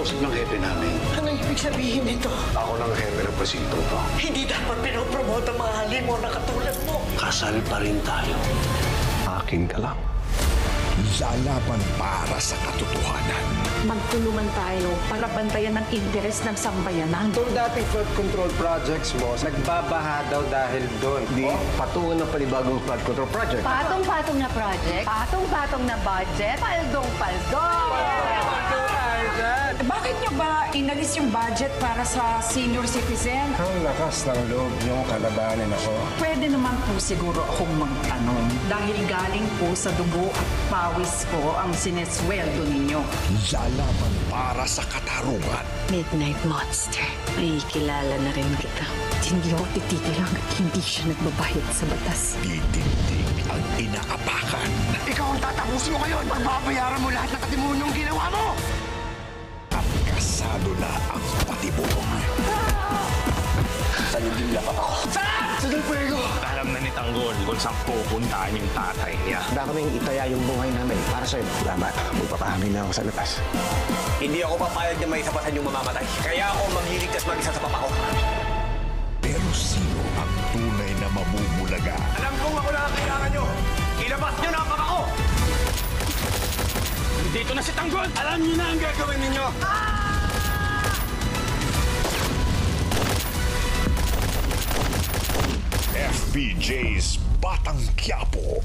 kausap ng hepe namin. Ano ibig sabihin nito? Ako ng hepe ng presinto to. Hindi dapat pinopromote ang mga halimo na katulad mo. Kasal pa rin tayo. Akin ka lang. Lalaban para sa katotohanan. Magtulungan tayo para bantayan ng interes ng sambayanan. Itong dating flood control projects mo, nagbabaha daw dahil doon. Di, patungan ng panibagong flood control project. Patong-patong na project, patong-patong na budget, paldong-paldong! Bakit nyo ba inalis yung budget para sa senior citizen? Ang lakas ng loob niyong kalabanin ako. Pwede naman po siguro akong magtanong dahil galing po sa dugo at pawis ko ang sinesweldo ninyo. Lalaban para sa katarungan. Midnight Monster, may kilala na rin kita. Hindi ako titigil hanggat hindi siya nagbabayad sa batas. Titindig ang inaapakan. Ikaw ang tatapusin mo ngayon. Pagbabayaran mo lahat ng katimunong ginawa mo. At kasado na ang patibong. Sanibila pa ako. Sandal Fuego! Alam na ni Tanggol kung saan pupuntaan yung tatay niya. Handa kaming itaya yung buhay namin para sa'yo. Salamat. Magpapahamin na ako sa labas. Hindi ako papayag na may sapasan yung mamamatay. Kaya ako magliligtas mag-isa sa papa ko. Pero sino ang tunay na mamumulaga? Alam kong ako na ang kailangan nyo. Ilabas nyo na ang papa ko! Dito na si Tanggol! Alam nyo na ang gagawin ninyo. FPJ's Batang Quiapo.